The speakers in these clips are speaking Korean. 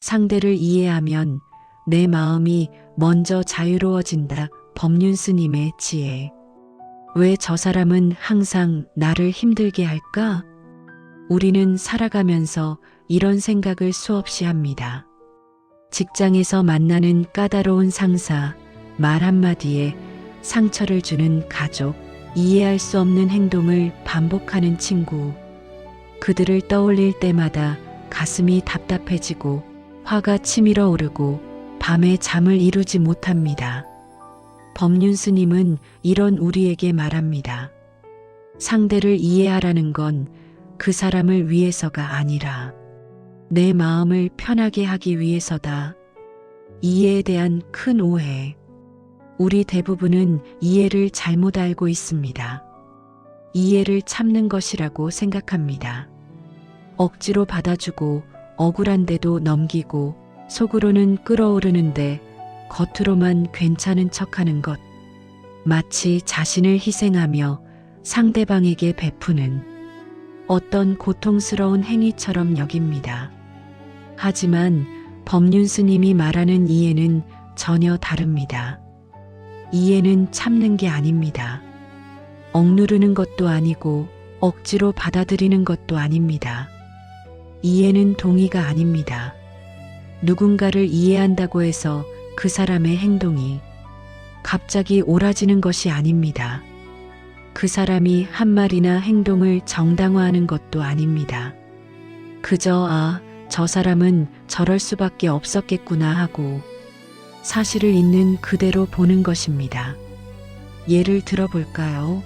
상대를 이해하면 내 마음이 먼저 자유로워진다. 법륜 스님의 지혜. 왜 저 사람은 항상 나를 힘들게 할까? 우리는 살아가면서 이런 생각을 수없이 합니다. 직장에서 만나는 까다로운 상사, 말 한마디에 상처를 주는 가족, 이해할 수 없는 행동을 반복하는 친구. 그들을 떠올릴 때마다 가슴이 답답해지고 화가 치밀어 오르고 밤에 잠을 이루지 못합니다. 법륜 스님은 이런 우리에게 말합니다. 상대를 이해하라는 건 그 사람을 위해서가 아니라 내 마음을 편하게 하기 위해서다. 이해에 대한 큰 오해. 우리 대부분은 이해를 잘못 알고 있습니다. 이해를 참는 것이라고 생각합니다. 억지로 받아주고 억울한데도 넘기고 속으로는 끓어오르는데 겉으로만 괜찮은 척하는 것. 마치 자신을 희생하며 상대방에게 베푸는 어떤 고통스러운 행위처럼 여깁니다. 하지만 법륜 스님이 말하는 이해는 전혀 다릅니다. 이해는 참는 게 아닙니다. 억누르는 것도 아니고 억지로 받아들이는 것도 아닙니다. 이해는 동의가 아닙니다. 누군가를 이해한다고 해서 그 사람의 행동이 갑자기 옳아지는 것이 아닙니다. 그 사람이 한 말이나 행동을 정당화하는 것도 아닙니다. 그저 저 사람은 저럴 수밖에 없었겠구나 하고 사실을 있는 그대로 보는 것입니다. 예를 들어볼까요?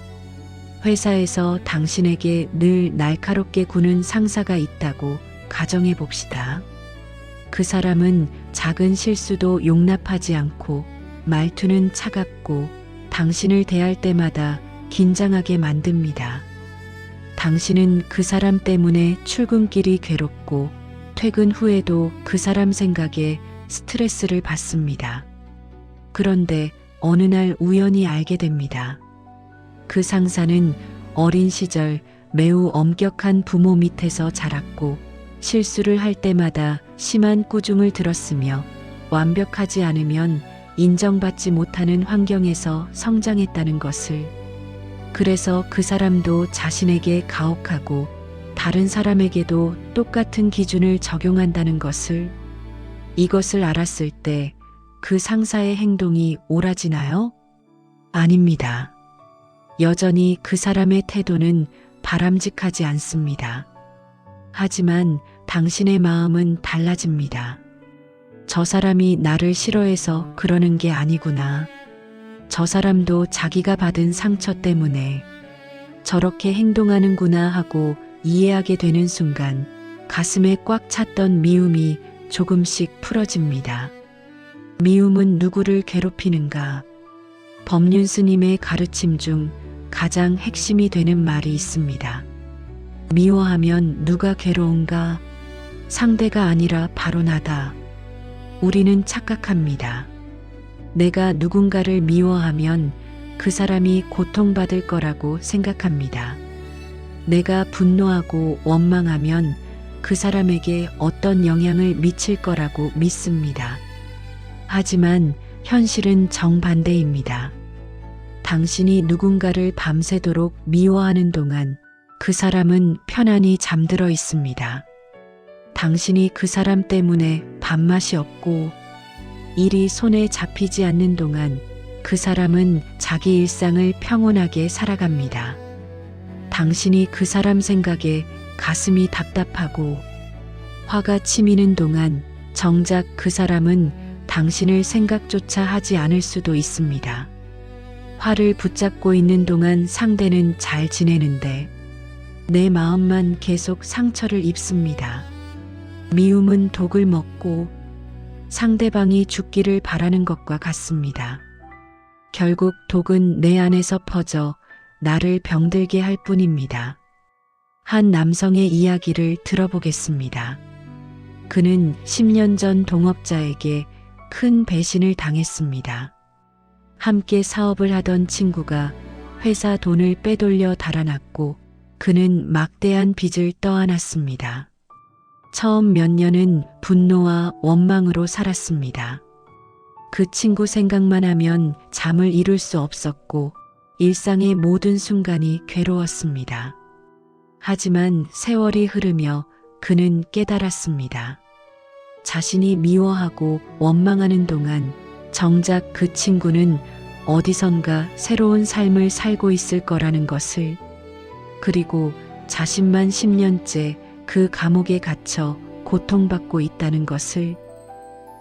회사에서 당신에게 늘 날카롭게 구는 상사가 있다고 가정해 봅시다. 그 사람은 작은 실수도 용납하지 않고 말투는 차갑고 당신을 대할 때마다 긴장하게 만듭니다. 당신은 그 사람 때문에 출근길이 괴롭고 퇴근 후에도 그 사람 생각에 스트레스를 받습니다. 그런데 어느 날 우연히 알게 됩니다. 그 상사는 어린 시절 매우 엄격한 부모 밑에서 자랐고 실수를 할 때마다 심한 꾸중을 들었으며 완벽하지 않으면 인정받지 못하는 환경에서 성장했다는 것을. 그래서 그 사람도 자신에게 가혹하고 다른 사람에게도 똑같은 기준을 적용한다는 것을. 이것을 알았을 때 그 상사의 행동이 옳아지나요? 아닙니다. 여전히 그 사람의 태도는 바람직하지 않습니다. 하지만 당신의 마음은 달라집니다. 저 사람이 나를 싫어해서 그러는 게 아니구나. 저 사람도 자기가 받은 상처 때문에 저렇게 행동하는구나 하고 이해하게 되는 순간 가슴에 꽉 찼던 미움이 조금씩 풀어집니다. 미움은 누구를 괴롭히는가? 법륜 스님의 가르침 중 가장 핵심이 되는 말이 있습니다. 미워하면 누가 괴로운가? 상대가 아니라 바로 나다. 우리는 착각합니다. 내가 누군가를 미워하면 그 사람이 고통받을 거라고 생각합니다. 내가 분노하고 원망하면 그 사람에게 어떤 영향을 미칠 거라고 믿습니다. 하지만 현실은 정반대입니다. 당신이 누군가를 밤새도록 미워하는 동안 그 사람은 편안히 잠들어 있습니다. 당신이 그 사람 때문에 밥맛이 없고 일이 손에 잡히지 않는 동안 그 사람은 자기 일상을 평온하게 살아갑니다. 당신이 그 사람 생각에 가슴이 답답하고 화가 치미는 동안 정작 그 사람은 당신을 생각조차 하지 않을 수도 있습니다. 화를 붙잡고 있는 동안 상대는 잘 지내는데 내 마음만 계속 상처를 입습니다. 미움은 독을 먹고 상대방이 죽기를 바라는 것과 같습니다. 결국 독은 내 안에서 퍼져 나를 병들게 할 뿐입니다. 한 남성의 이야기를 들어보겠습니다. 그는 10년 전 동업자에게 큰 배신을 당했습니다. 함께 사업을 하던 친구가 회사 돈을 빼돌려 달아났고 그는 막대한 빚을 떠안았습니다. 처음 몇 년은 분노와 원망으로 살았습니다. 그 친구 생각만 하면 잠을 이룰 수 없었고 일상의 모든 순간이 괴로웠습니다. 하지만 세월이 흐르며 그는 깨달았습니다. 자신이 미워하고 원망하는 동안 정작 그 친구는 어디선가 새로운 삶을 살고 있을 거라는 것을, 그리고 자신만 10년째 그 감옥에 갇혀 고통받고 있다는 것을.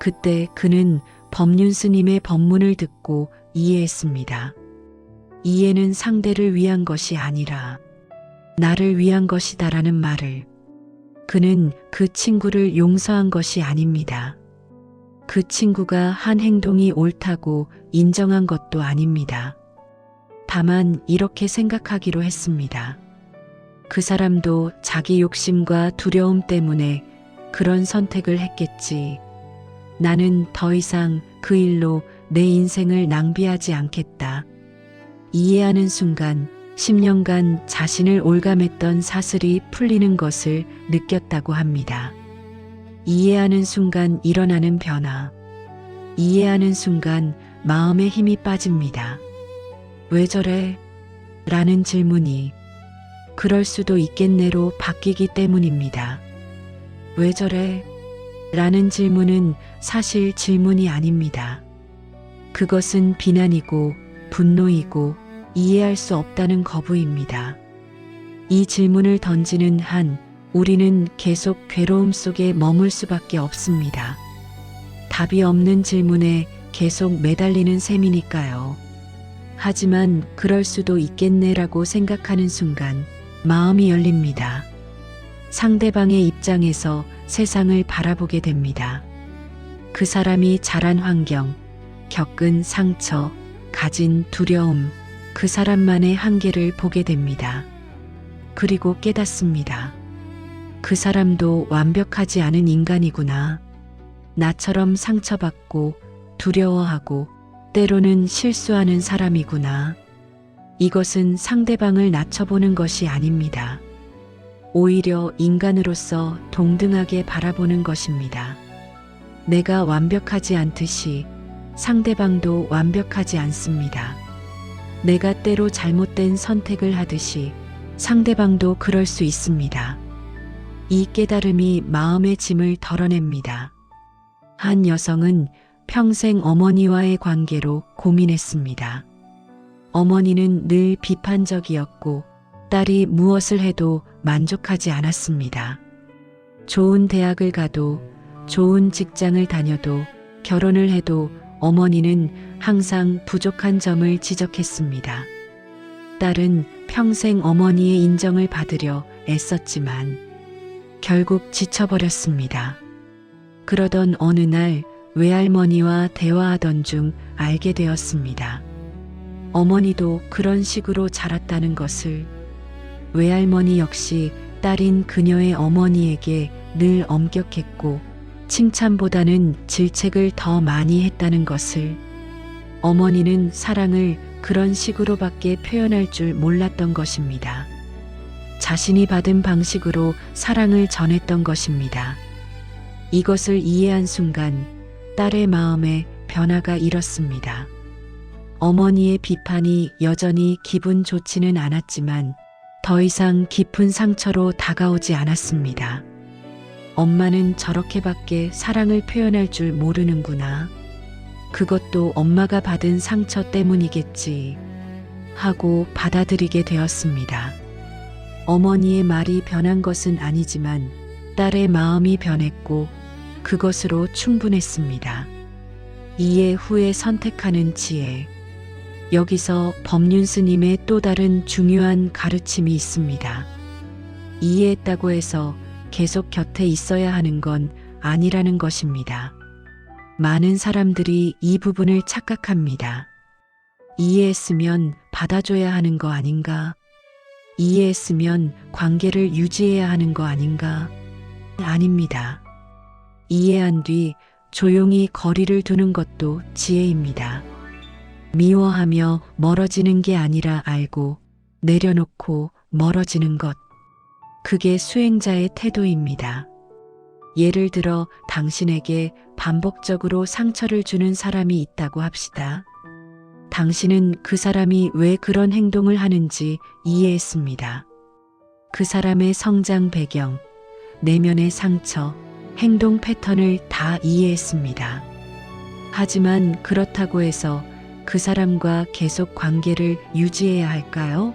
그때 그는 법륜 스님의 법문을 듣고 이해했습니다. 이해는 상대를 위한 것이 아니라 나를 위한 것이다라는 말을. 그는 그 친구를 용서한 것이 아닙니다. 그 친구가 한 행동이 옳다고 인정한 것도 아닙니다. 다만 이렇게 생각하기로 했습니다. 그 사람도 자기 욕심과 두려움 때문에 그런 선택을 했겠지. 나는 더 이상 그 일로 내 인생을 낭비하지 않겠다. 이해하는 순간 10년간 자신을 올감했던 사슬이 풀리는 것을 느꼈다고 합니다. 이해하는 순간 일어나는 변화. 이해하는 순간 마음에 힘이 빠집니다. 왜 저래? 라는 질문이 그럴 수도 있겠네로 바뀌기 때문입니다. 왜 저래? 라는 질문은 사실 질문이 아닙니다. 그것은 비난이고 분노이고 이해할 수 없다는 거부입니다. 이 질문을 던지는 한 우리는 계속 괴로움 속에 머물 수밖에 없습니다. 답이 없는 질문에 계속 매달리는 셈이니까요. 하지만 그럴 수도 있겠네라고 생각하는 순간 마음이 열립니다. 상대방의 입장에서 세상을 바라보게 됩니다. 그 사람이 자란 환경, 겪은 상처, 가진 두려움, 그 사람만의 한계를 보게 됩니다. 그리고 깨닫습니다. 그 사람도 완벽하지 않은 인간이구나. 나처럼 상처받고 두려워하고 때로는 실수하는 사람이구나. 이것은 상대방을 낮춰보는 것이 아닙니다. 오히려 인간으로서 동등하게 바라보는 것입니다. 내가 완벽하지 않듯이 상대방도 완벽하지 않습니다. 내가 때로 잘못된 선택을 하듯이 상대방도 그럴 수 있습니다. 이 깨달음이 마음의 짐을 덜어냅니다. 한 여성은 평생 어머니와의 관계로 고민했습니다. 어머니는 늘 비판적이었고 딸이 무엇을 해도 만족하지 않았습니다. 좋은 대학을 가도 좋은 직장을 다녀도 결혼을 해도 어머니는 항상 부족한 점을 지적했습니다. 딸은 평생 어머니의 인정을 받으려 애썼지만 결국 지쳐버렸습니다. 그러던 어느 날 외할머니와 대화하던 중 알게 되었습니다. 어머니도 그런 식으로 자랐다는 것을. 외할머니 역시 딸인 그녀의 어머니에게 늘 엄격했고 칭찬보다는 질책을 더 많이 했다는 것을. 어머니는 사랑을 그런 식으로밖에 표현할 줄 몰랐던 것입니다. 자신이 받은 방식으로 사랑을 전했던 것입니다. 이것을 이해한 순간 딸의 마음에 변화가 일었습니다. 어머니의 비판이 여전히 기분 좋지는 않았지만 더 이상 깊은 상처로 다가오지 않았습니다. 엄마는 저렇게밖에 사랑을 표현할 줄 모르는구나. 그것도 엄마가 받은 상처 때문이겠지 하고 받아들이게 되었습니다. 어머니의 말이 변한 것은 아니지만 딸의 마음이 변했고 그것으로 충분했습니다. 이해 후에 선택하는 지혜. 여기서 법륜 스님의 또 다른 중요한 가르침이 있습니다. 이해했다고 해서 계속 곁에 있어야 하는 건 아니라는 것입니다. 많은 사람들이 이 부분을 착각합니다. 이해했으면 받아줘야 하는 거 아닌가? 이해했으면 관계를 유지해야 하는 거 아닌가? 아닙니다. 이해한 뒤 조용히 거리를 두는 것도 지혜입니다. 미워하며 멀어지는 게 아니라 알고 내려놓고 멀어지는 것. 그게 수행자의 태도입니다. 예를 들어 당신에게 반복적으로 상처를 주는 사람이 있다고 합시다. 당신은 그 사람이 왜 그런 행동을 하는지 이해했습니다. 그 사람의 성장 배경, 내면의 상처, 행동 패턴을 다 이해했습니다. 하지만 그렇다고 해서 그 사람과 계속 관계를 유지해야 할까요?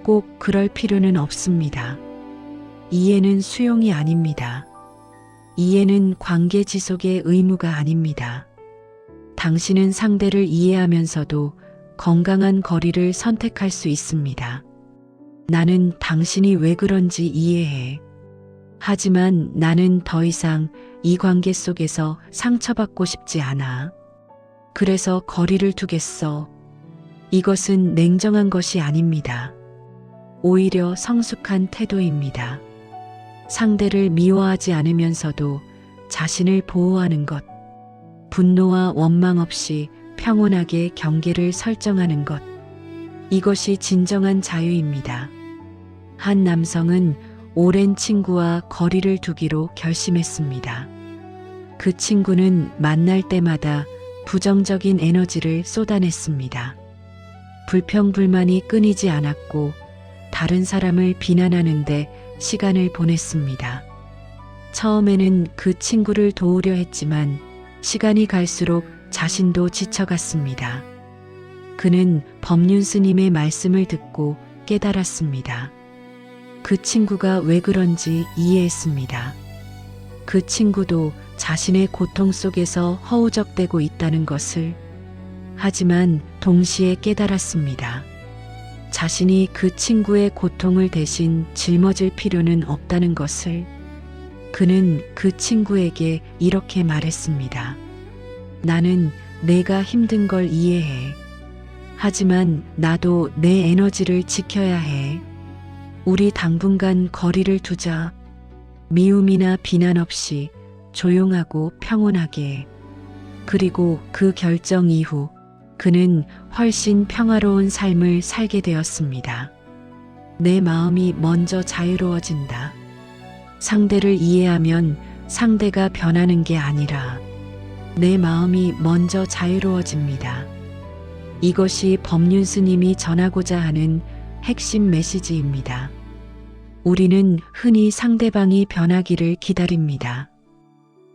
꼭 그럴 필요는 없습니다. 이해는 수용이 아닙니다. 이해는 관계 지속의 의무가 아닙니다. 당신은 상대를 이해하면서도 건강한 거리를 선택할 수 있습니다. 나는 당신이 왜 그런지 이해해. 하지만 나는 더 이상 이 관계 속에서 상처받고 싶지 않아. 그래서 거리를 두겠어. 이것은 냉정한 것이 아닙니다. 오히려 성숙한 태도입니다. 상대를 미워하지 않으면서도 자신을 보호하는 것. 분노와 원망 없이 평온하게 경계를 설정하는 것. 이것이 진정한 자유입니다. 한 남성은 오랜 친구와 거리를 두기로 결심했습니다. 그 친구는 만날 때마다 부정적인 에너지를 쏟아냈습니다. 불평불만이 끊이지 않았고 다른 사람을 비난하는데 시간을 보냈습니다. 처음에는 그 친구를 도우려 했지만 시간이 갈수록 자신도 지쳐갔습니다. 그는 법륜 스님의 말씀을 듣고 깨달았습니다. 그 친구가 왜 그런지 이해했습니다. 그 친구도 자신의 고통 속에서 허우적대고 있다는 것을, 하지만 동시에 깨달았습니다. 자신이 그 친구의 고통을 대신 짊어질 필요는 없다는 것을. 그는 그 친구에게 이렇게 말했습니다. 나는 내가 힘든 걸 이해해. 하지만 나도 내 에너지를 지켜야 해. 우리 당분간 거리를 두자. 미움이나 비난 없이 조용하고 평온하게. 그리고 그 결정 이후 그는 훨씬 평화로운 삶을 살게 되었습니다. 내 마음이 먼저 자유로워진다. 상대를 이해하면 상대가 변하는 게 아니라 내 마음이 먼저 자유로워집니다. 이것이 법륜 스님이 전하고자 하는 핵심 메시지입니다. 우리는 흔히 상대방이 변하기를 기다립니다.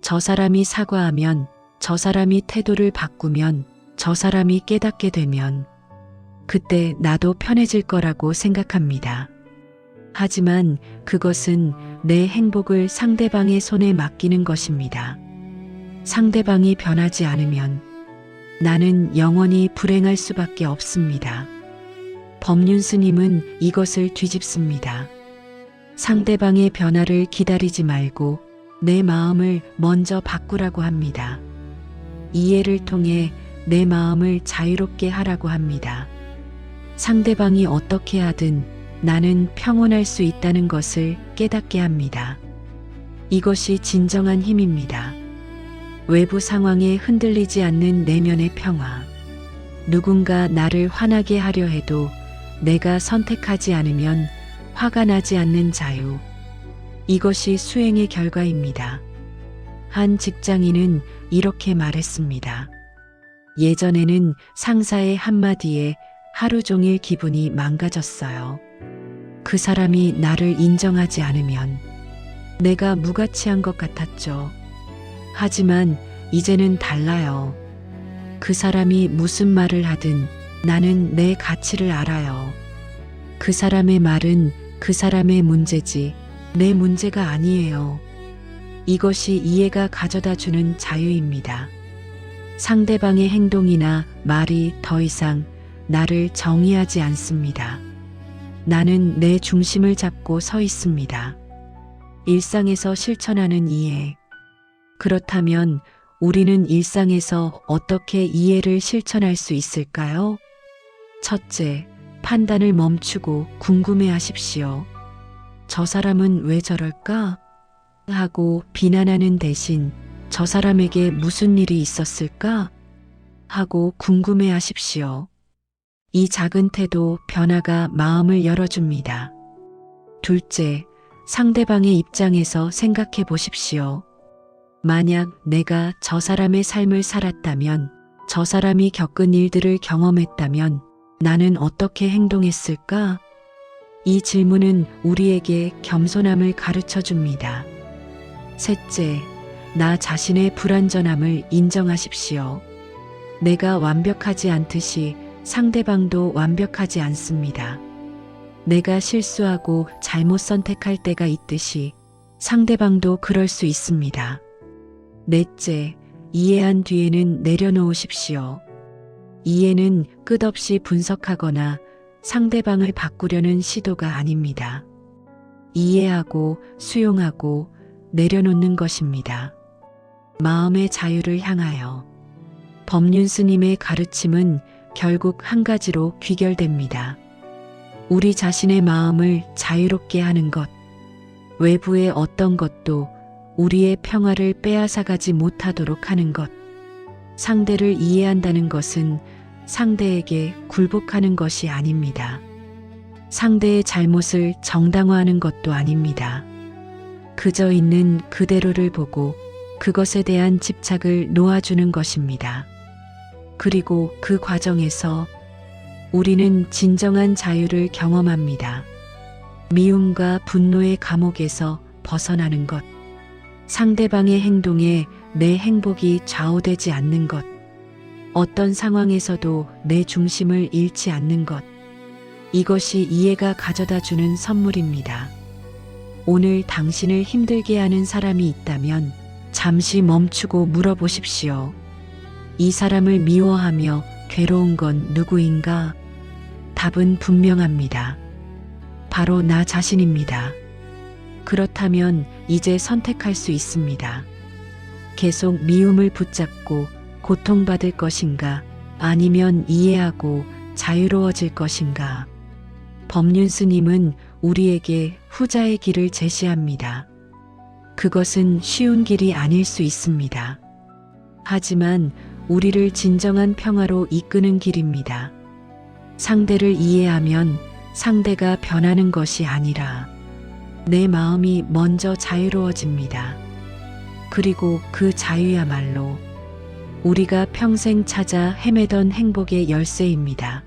저 사람이 사과하면, 저 사람이 태도를 바꾸면, 저 사람이 깨닫게 되면 그때 나도 편해질 거라고 생각합니다. 하지만 그것은 내 행복을 상대방의 손에 맡기는 것입니다. 상대방이 변하지 않으면 나는 영원히 불행할 수밖에 없습니다. 법륜 스님은 이것을 뒤집습니다. 상대방의 변화를 기다리지 말고 내 마음을 먼저 바꾸라고 합니다. 이해를 통해 내 마음을 자유롭게 하라고 합니다. 상대방이 어떻게 하든 나는 평온할 수 있다는 것을 깨닫게 합니다. 이것이 진정한 힘입니다. 외부 상황에 흔들리지 않는 내면의 평화. 누군가 나를 화나게 하려 해도 내가 선택하지 않으면 화가 나지 않는 자유. 이것이 수행의 결과입니다. 한 직장인은 이렇게 말했습니다. 예전에는 상사의 한마디에 하루 종일 기분이 망가졌어요. 그 사람이 나를 인정하지 않으면 내가 무가치한 것 같았죠. 하지만 이제는 달라요. 그 사람이 무슨 말을 하든 나는 내 가치를 알아요. 그 사람의 말은 그 사람의 문제지 내 문제가 아니에요. 이것이 이해가 가져다 주는 자유입니다. 상대방의 행동이나 말이 더 이상 나를 정의하지 않습니다. 나는 내 중심을 잡고 서 있습니다. 일상에서 실천하는 이해. 그렇다면 우리는 일상에서 어떻게 이해를 실천할 수 있을까요? 첫째, 판단을 멈추고 궁금해 하십시오. 저 사람은 왜 저럴까? 하고 비난하는 대신 저 사람에게 무슨 일이 있었을까? 하고 궁금해 하십시오. 이 작은 태도 변화가 마음을 열어줍니다. 둘째, 상대방의 입장에서 생각해 보십시오. 만약 내가 저 사람의 삶을 살았다면, 저 사람이 겪은 일들을 경험했다면 나는 어떻게 행동했을까? 이 질문은 우리에게 겸손함을 가르쳐 줍니다. 셋째, 나 자신의 불완전함을 인정하십시오. 내가 완벽하지 않듯이 상대방도 완벽하지 않습니다. 내가 실수하고 잘못 선택할 때가 있듯이 상대방도 그럴 수 있습니다. 넷째, 이해한 뒤에는 내려놓으십시오. 이해는 끝없이 분석하거나 상대방을 바꾸려는 시도가 아닙니다. 이해하고 수용하고 내려놓는 것입니다. 마음의 자유를 향하여. 법륜 스님의 가르침은 결국 한 가지로 귀결됩니다. 우리 자신의 마음을 자유롭게 하는 것, 외부의 어떤 것도 우리의 평화를 빼앗아가지 못하도록 하는 것. 상대를 이해한다는 것은 상대에게 굴복하는 것이 아닙니다. 상대의 잘못을 정당화하는 것도 아닙니다. 그저 있는 그대로를 보고 그것에 대한 집착을 놓아주는 것입니다. 그리고 그 과정에서 우리는 진정한 자유를 경험합니다. 미움과 분노의 감옥에서 벗어나는 것. 상대방의 행동에 내 행복이 좌우되지 않는 것. 어떤 상황에서도 내 중심을 잃지 않는 것. 이것이 이해가 가져다 주는 선물입니다. 오늘 당신을 힘들게 하는 사람이 있다면 잠시 멈추고 물어보십시오. 이 사람을 미워하며 괴로운 건 누구인가? 답은 분명합니다. 바로 나 자신입니다. 그렇다면 이제 선택할 수 있습니다. 계속 미움을 붙잡고 고통받을 것인가? 아니면 이해하고 자유로워질 것인가? 법륜 스님은 우리에게 후자의 길을 제시합니다. 그것은 쉬운 길이 아닐 수 있습니다. 하지만 우리를 진정한 평화로 이끄는 길입니다. 상대를 이해하면 상대가 변하는 것이 아니라 내 마음이 먼저 자유로워집니다. 그리고 그 자유야말로 우리가 평생 찾아 헤매던 행복의 열쇠입니다.